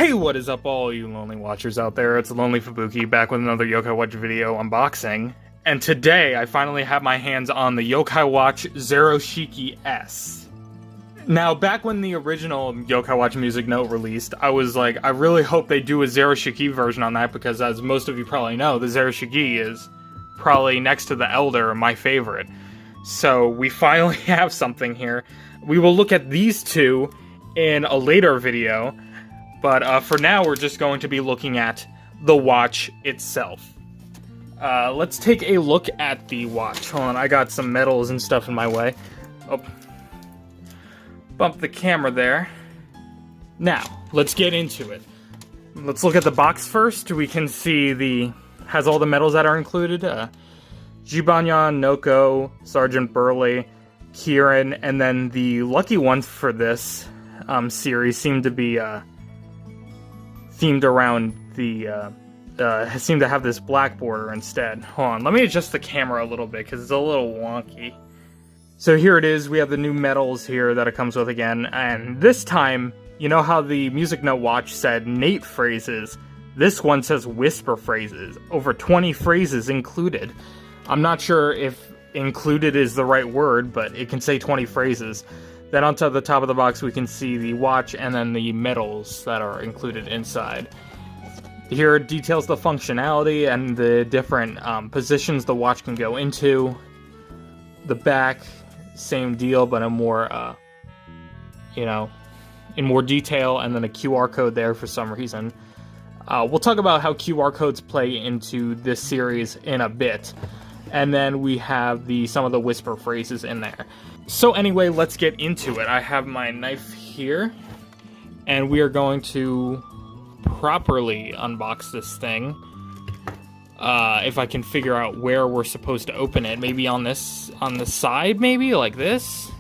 Hey, what is up all you lonely watchers out there? It's Lonely for Buki back with another Yokai Watch video unboxing. And today I finally have my hands on the Yokai Watch Zeroshiki S. Now, back when the original Yokai Watch Music Note released, I was like, I really hope they do a Zeroshiki version on that, because as most of you probably know, the Zeroshiki is probably next to the Elder my favorite. So we finally have something here. We will look at these two in a later video, but for now we're just going to be looking at the watch itself. Let's take a look at the watch. Hold on, I got some metals and stuff in my way. Oh. Bump the camera there. Now, let's get into it. Let's look at the box first. We can see has all the medals that are included. Jibanyan, Noko, Sergeant Burley, Kieran, and then the lucky ones for this series seem to be themed around seem to have this black border instead. Hold on, let me adjust the camera a little bit because it's a little wonky. So here it is, we have the new medals here that it comes with again, and this time, you know how the Music Note watch said Nate phrases? This one says whisper phrases, over 20 phrases included. I'm not sure if included is the right word, but it can say 20 phrases. Then onto the top of the box we can see the watch and then the medals that are included inside. Here it details the functionality and the different positions the watch can go into. The back, same deal, but a more, in more detail, and then a QR code there for some reason. We'll talk about how QR codes play into this series in a bit. And then we have some of the whisper phrases in there. So anyway, let's get into it. I have my knife here, and we are going to properly unbox this thing. If I can figure out where we're supposed to open it. Maybe on the side, maybe? Like this?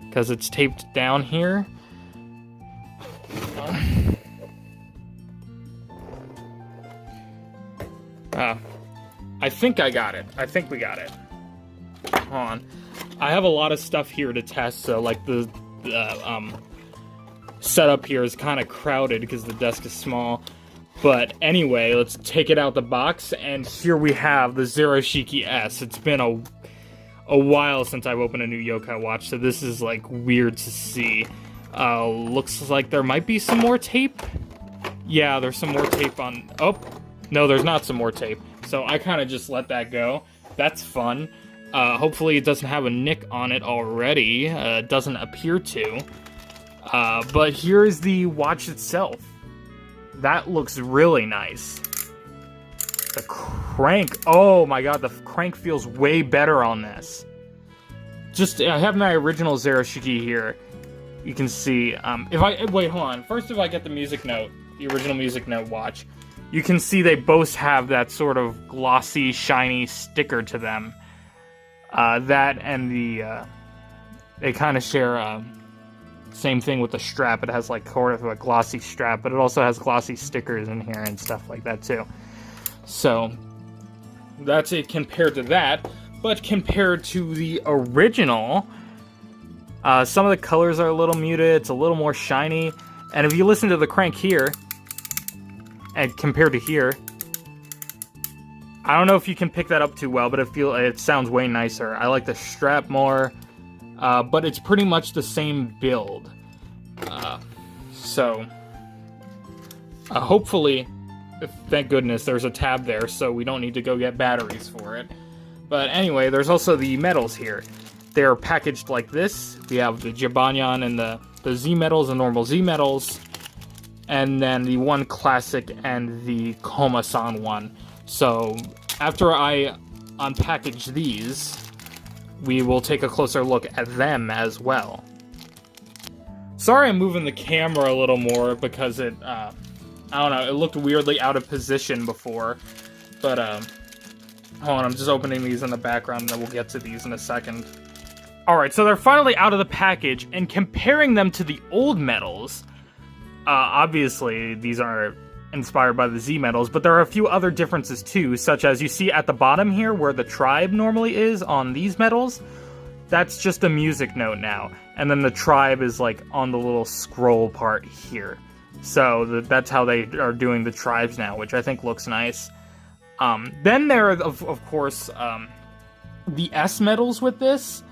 Because it's taped down here. I think I got it. I think we got it. Hold on. I have a lot of stuff here to test, so like the setup here is kind of crowded because the desk is small. But anyway, let's take it out the box, and here we have the Zeroshiki S. It's been a while since I've opened a new Yokai Watch, so this is like weird to see. Looks like there might be some more tape. Yeah, there's some more tape on... Oh, no, there's not some more tape. So I kind of just let that go. That's fun. Hopefully it doesn't have a nick on it already. It doesn't appear to. But here is the watch itself. That looks really nice. The crank, oh my god, the crank feels way better on this. I have my original Zeroshiki here. You can see, wait, hold on. First, if I get the Music Note, the original Music Note watch, you can see they both have that sort of glossy, shiny sticker to them. That and they kind of share, same thing with the strap. It has like sort of a glossy strap, but it also has glossy stickers in here and stuff like that too. So that's it compared to that. But compared to the original, some of the colors are a little muted. It's a little more shiny. And if you listen to the crank here, and compared to here, I don't know if you can pick that up too well, but it sounds way nicer. I like the strap more. But it's pretty much the same build. Hopefully, thank goodness, there's a tab there, so we don't need to go get batteries for it. But anyway, there's also the medals here. They're packaged like this. We have the Jibanyan and the Z medals, the normal Z medals, and then the one classic and the Koma-san one. So after I unpackage these, we will take a closer look at them as well. Sorry I'm moving the camera a little more because I don't know, it looked weirdly out of position before. But, hold on, I'm just opening these in the background and then we'll get to these in a second. Alright, so they're finally out of the package, and comparing them to the old medals, obviously these are inspired by the Z medals, but there are a few other differences too, such as you see at the bottom here where the tribe normally is on these medals. That's just a Music Note now, and then the tribe is like on the little scroll part here. So that's how they are doing the tribes now, which I think looks nice. Then there are, of course, the S medals with this.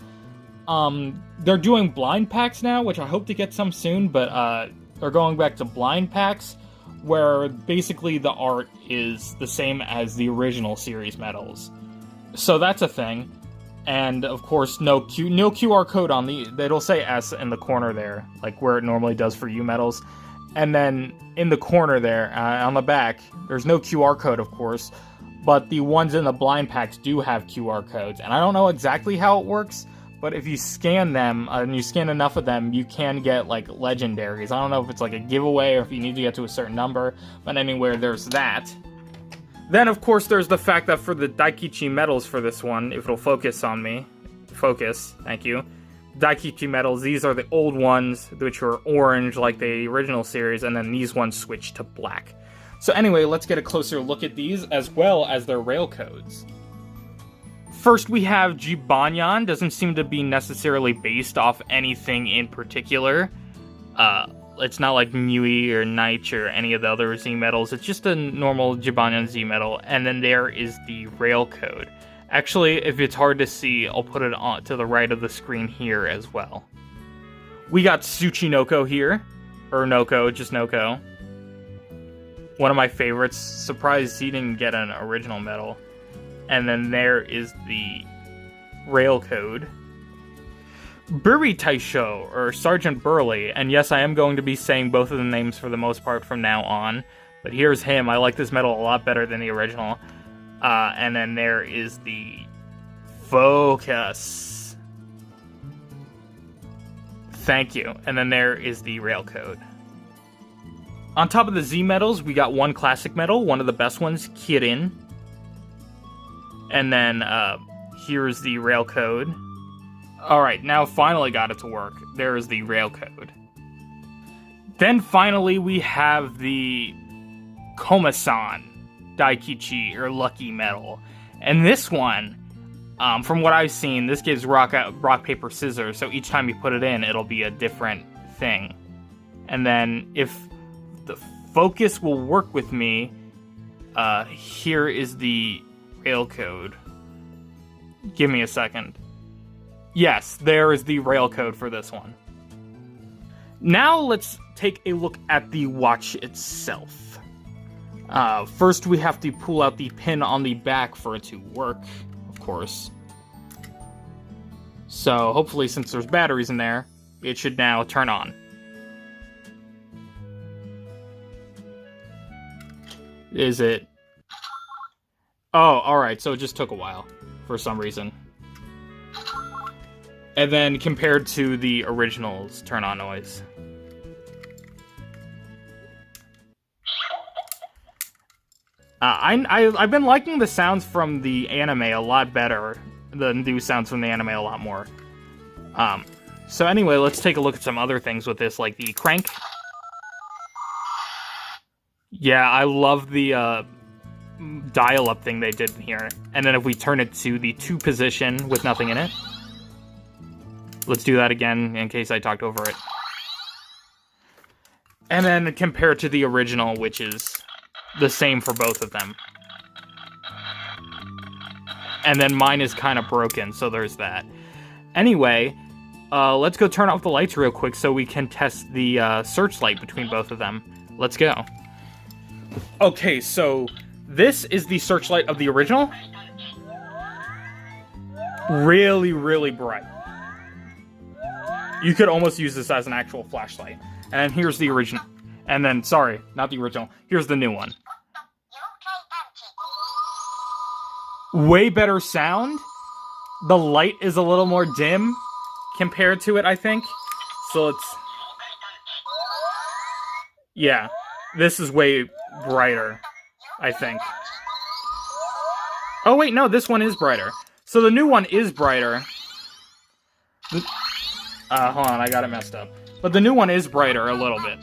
They're doing blind packs now, which I hope to get some soon, but they're going back to blind packs, where basically the art is the same as the original series medals. So that's a thing. And of course, no QR code on it'll say S in the corner there, like where it normally does for U medals. And then in the corner there, on the back, there's no QR code, of course, but the ones in the blind packs do have QR codes. And I don't know exactly how it works, but if you scan them, and you scan enough of them, you can get, like, legendaries. I don't know if it's, like, a giveaway or if you need to get to a certain number, but anyway, there's that. Then, of course, there's the fact that for the Daikichi medals for this one, if it'll focus on me, thank you. Daikichi medals, these are the old ones, which were orange, like the original series, and then these ones switch to black. So anyway, let's get a closer look at these, as well as their rail codes. First, we have Jibanyan. Doesn't seem to be necessarily based off anything in particular. It's not like Mui or Nich or any of the other Z medals. It's just a normal Jibanyan Z medal. And then there is the rail code. Actually, if it's hard to see, I'll put it on to the right of the screen here as well. We got Tsuchinoko here. Or Noko, just Noko. One of my favorites. Surprised he didn't get an original medal. And then there is the rail code. Buri Taisho, or Sergeant Burley, and yes, I am going to be saying both of the names for the most part from now on, but here's him. I like this medal a lot better than the original. And then there is the Focus. Thank you. And then there is the rail code. On top of the Z medals, we got one classic medal, one of the best ones, Kirin. And then, here's the rail code. Alright, now finally got it to work. There is the rail code. Then finally we have the Komasan Daikichi, or Lucky Medal. And this one, from what I've seen, this gives rock, paper, scissors, so each time you put it in, it'll be a different thing. And then, if the focus will work with me, here is the rail code. Give me a second. Yes, there is the rail code for this one. Now let's take a look at the watch itself. First we have to pull out the pin on the back for it to work, of course. So hopefully, since there's batteries in there, it should now turn on. Is it? Oh, alright, so it just took a while, for some reason. And then, compared to the original's turn-on noise. I've been liking the sounds from the anime a lot better. The new sounds from the anime a lot more. So anyway, let's take a look at some other things with this, like the crank. Yeah, I love the, dial-up thing they did here. And then if we turn it to the 2 position with nothing in it. Let's do that again in case I talked over it. And then compare it to the original, which is the same for both of them. And then mine is kind of broken, so there's that. Anyway, let's go turn off the lights real quick so we can test the searchlight between both of them. Let's go. Okay, so this is the searchlight of the original. Really, really bright. You could almost use this as an actual flashlight. And here's the original. And then, sorry, not the original. Here's the new one. Way better sound. The light is a little more dim compared to it, I think. So it's... yeah, this is way brighter, I think. Oh wait, no, this one is brighter. So the new one is brighter. Hold on, I got it messed up. But the new one is brighter a little bit.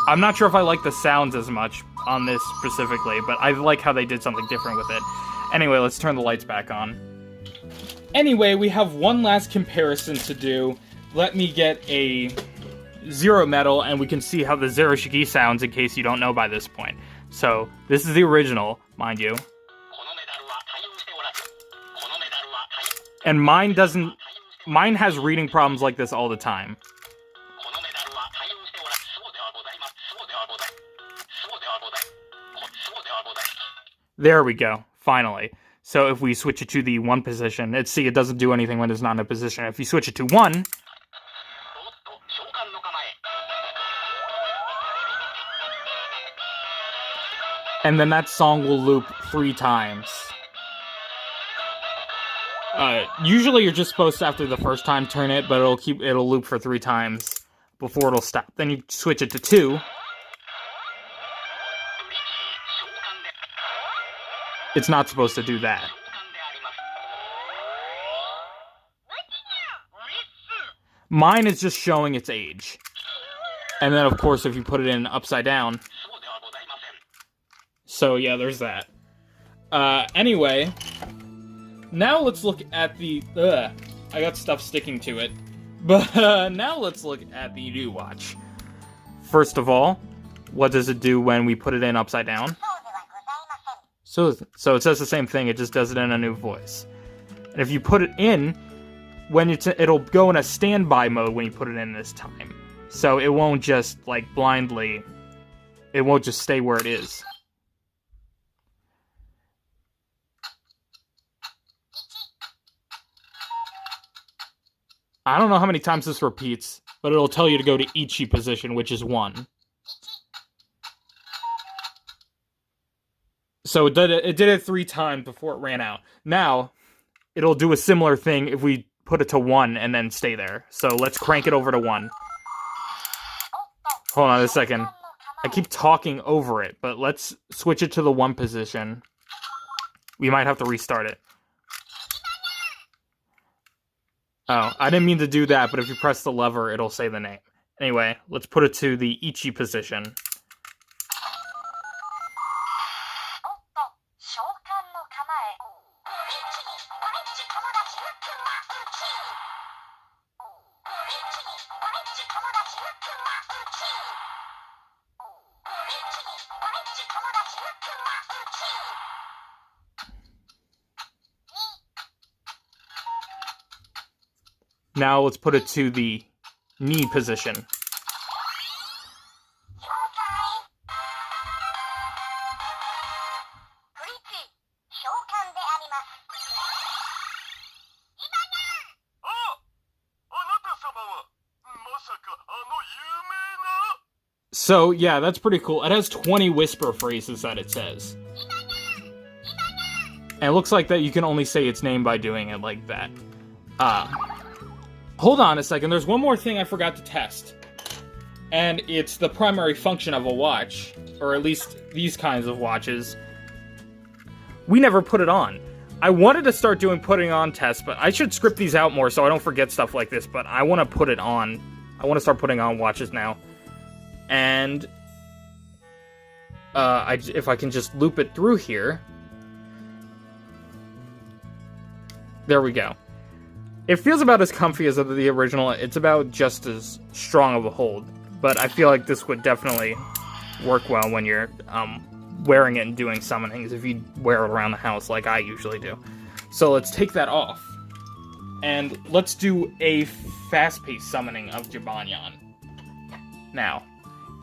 I'm not sure if I like the sounds as much on this specifically, but I like how they did something different with it. Anyway, let's turn the lights back on. Anyway, we have one last comparison to do. Let me get a Zero Metal, and we can see how the Zeroshiki sounds in case you don't know by this point. So, this is the original, mind you. And mine has reading problems like this all the time. There we go, finally. So if we switch it to the 1 position, it doesn't do anything when it's not in a position. If you switch it to 1, and then that song will loop 3 times. Usually you're just supposed to, after the first time, turn it, but it'll loop for 3 times before it'll stop. Then you switch it to 2. It's not supposed to do that. Mine is just showing its age. And then, of course, if you put it in upside down. So, yeah, there's that. Anyway, now let's look at the... I got stuff sticking to it. But now let's look at the new watch. First of all, what does it do when we put it in upside down? So it says the same thing, it just does it in a new voice. And if you put it in, it'll go in a standby mode when you put it in this time. So it won't just, like, blindly... It won't just stay where it is. I don't know how many times this repeats, but it'll tell you to go to Ichi position, which is 1. So it did it 3 times before it ran out. Now, it'll do a similar thing if we put it to 1 and then stay there. So let's crank it over to 1. Hold on a second. I keep talking over it, but let's switch it to the 1 position. We might have to restart it. Oh, I didn't mean to do that, but if you press the lever, it'll say the name. Anyway, let's put it to the Ichi position. Now let's put it to the knee position. So, yeah, that's pretty cool. It has 20 whisper phrases that it says. And it looks like that you can only say its name by doing it like that. Hold on a second, there's one more thing I forgot to test. And it's the primary function of a watch, or at least these kinds of watches. We never put it on. I wanted to start doing putting on tests, but I should script these out more so I don't forget stuff like this, but I want to put it on. I want to start putting on watches now. And if I can just loop it through here. There we go. It feels about as comfy as the original. It's about just as strong of a hold. But I feel like this would definitely work well when you're wearing it and doing summonings, if you wear it around the house like I usually do. So let's take that off. And let's do a fast-paced summoning of Jibanyan now.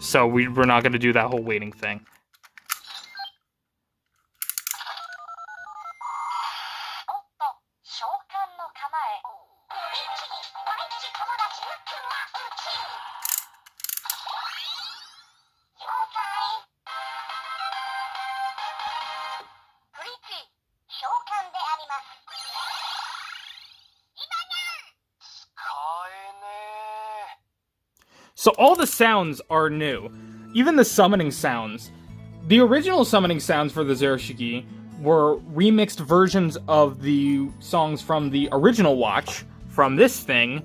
So we're not going to do that whole waiting thing. So all the sounds are new. Even the summoning sounds. The original summoning sounds for the Zeroshiki were remixed versions of the songs from the original watch, from this thing,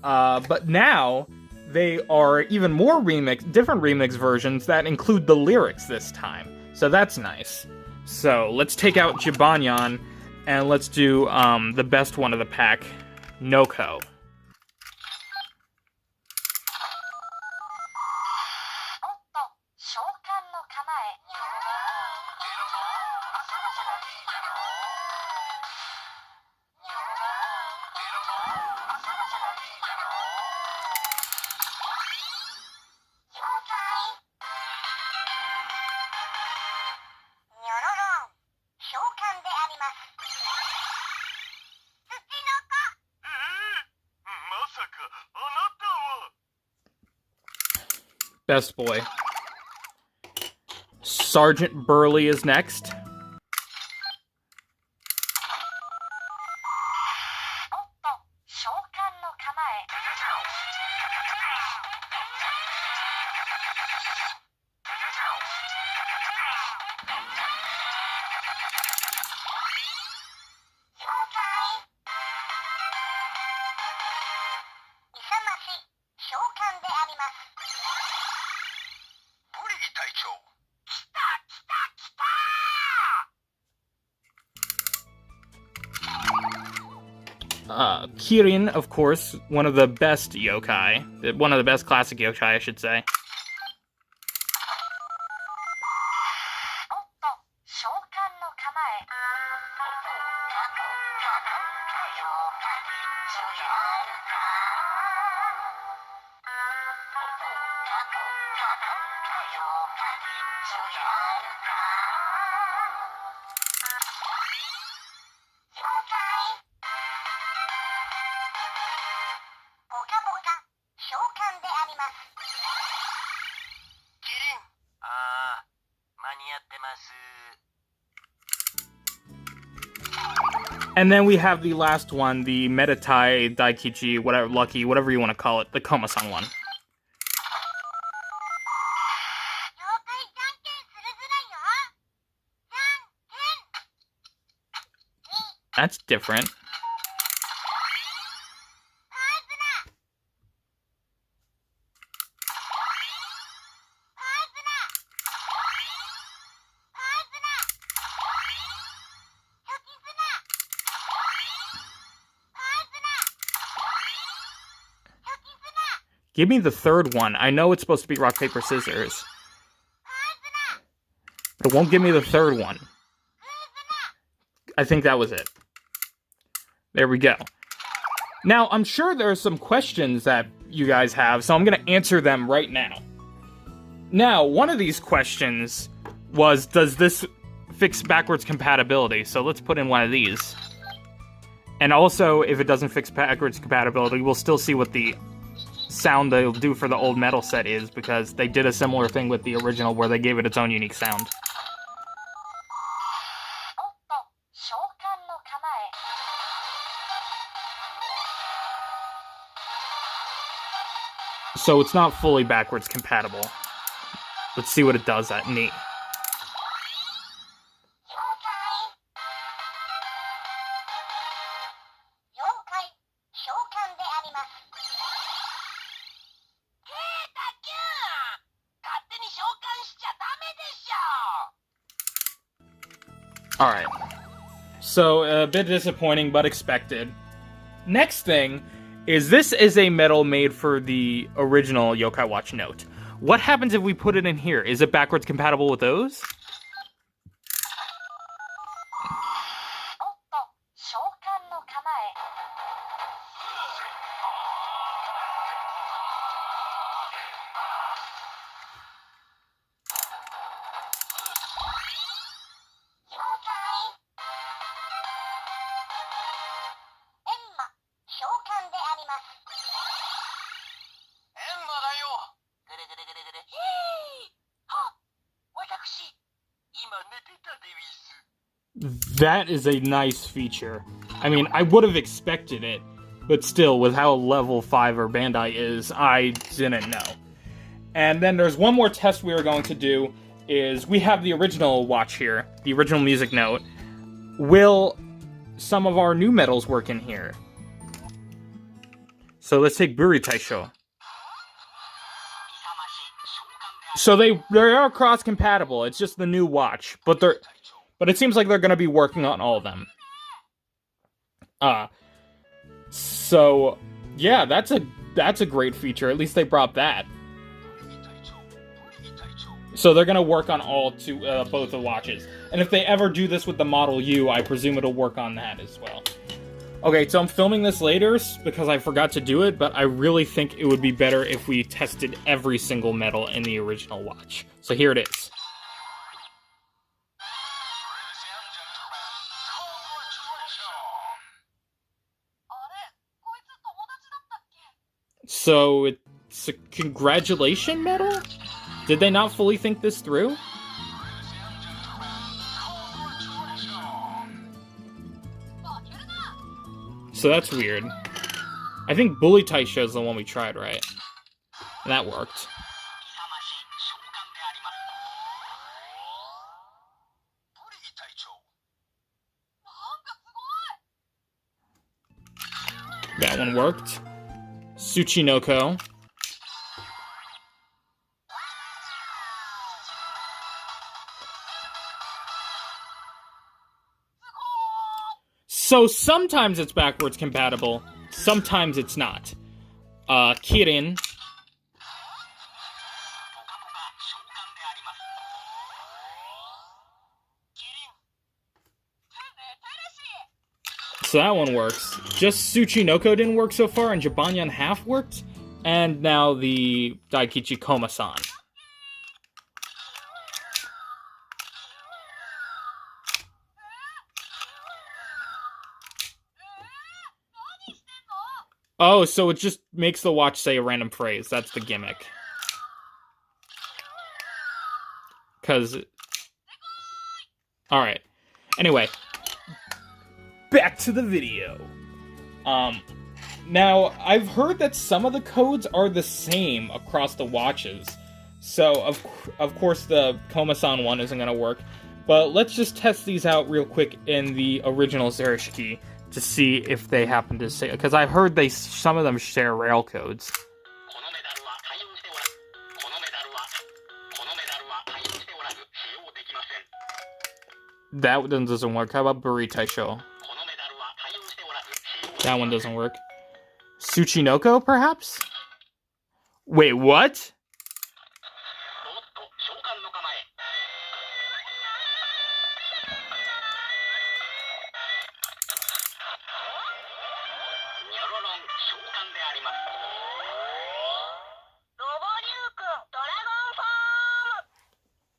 but now they are even more different remix versions that include the lyrics this time. So that's nice. So let's take out Jibanyan, and let's do the best one of the pack, Noko. Best boy. Sergeant Burley is next. Kirin, of course, one of the best yokai. One of the best classic yokai, I should say. And then we have the last one, the Metatai Daikichi, whatever, Lucky, whatever you want to call it, the Komasan one. That's different. Give me the third one. I know it's supposed to be rock, paper, scissors. But it won't give me the third one. I think that was it. There we go. Now, I'm sure there are some questions that you guys have, so I'm going to answer them right now. Now, one of these questions was, does this fix backwards compatibility? So let's put in one of these. And also, if it doesn't fix backwards compatibility, we'll still see what the sound they'll do for the old metal set is, because they did a similar thing with the original where they gave it its own unique sound. So it's not fully backwards compatible. Let's see what it does at knee. Alright. So, a bit disappointing, but expected. Next thing is, this is a medal made for the original Yokai Watch Note. What happens if we put it in here? Is it backwards compatible with those? That is a nice feature. I mean, I would have expected it, but still, with how level 5 or Bandai is, I didn't know. And then there's one more test we are going to do, is we have the original watch here, the original music note. Will some of our new medals work in here? So let's take Buri Taisho. So they are cross-compatible, it's just the new watch, but it seems like they're going to be working on all of them. So yeah, that's a great feature. At least they brought that. So they're going to work on both the watches. And if they ever do this with the Model U, I presume it'll work on that as well. Okay, so I'm filming this later because I forgot to do it, but I really think it would be better if we tested every single medal in the original watch. So here it is. So it It's a congratulation medal? Did they not fully think this through? So that's weird. I think Bully Taisho is the one we tried, right? And that worked. That one worked. Tsuchinoko. So sometimes it's backwards compatible, sometimes it's not. Kirin. So that one works. Just Tsuchinoko didn't work so far, and Jibanyan half worked. And now the Daikichi Koma-san. Oh, so it just makes the watch say a random phrase. That's the gimmick. Because... Alright. Anyway. Back to the video. Now, I've heard that some of the codes are the same across the watches. So, of course, the Koma-san one isn't going to work. But let's just test these out real quick in the original Zeroshiki to see if they happen to say... Because I've heard some of them share rail codes. That one doesn't work. How about Buri Taisho? That one doesn't work. Tsuchinoko, perhaps? Wait, what?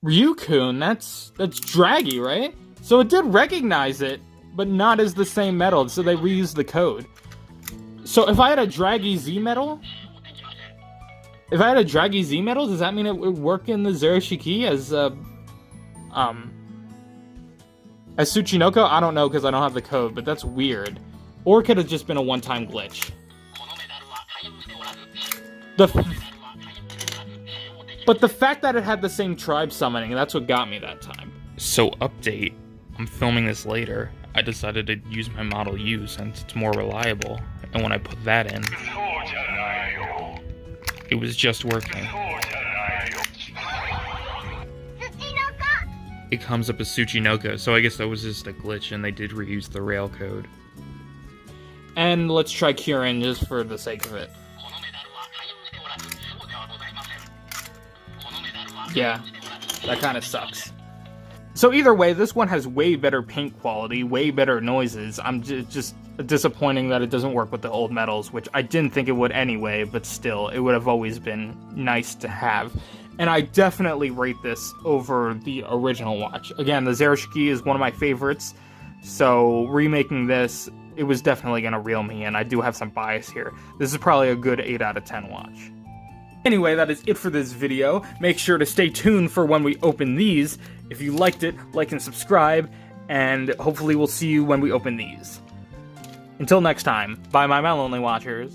Ryukun, that's draggy, right? So it did recognize it, but not as the same metal, so they reused the code. So if I had a draggy Z metal, does that mean it would work in the Zeroshiki as Tsuchinoko? I don't know because I don't have the code, but that's weird. Or it could have just been a one-time glitch. But the fact that it had the same tribe summoning, that's what got me that time. So update, I'm filming this later. I decided to use my Model U since it's more reliable. And when I put that in, it was just working. It comes up as Tsuchinoko, so I guess that was just a glitch and they did reuse the rail code. And let's try Kirin just for the sake of it. Yeah, that kind of sucks. So either way, this one has way better paint quality, way better noises. I'm just disappointing that it doesn't work with the old metals, which I didn't think it would anyway, but still, it would have always been nice to have. And I definitely rate this over the original watch. Again, the Zeroshiki is one of my favorites, so remaking this, it was definitely going to reel me in. I do have some bias here. This is probably a good 8 out of 10 watch. Anyway, that is it for this video. Make sure to stay tuned for when we open these. If you liked it, like and subscribe, and hopefully we'll see you when we open these. Until next time, bye my lonely watchers.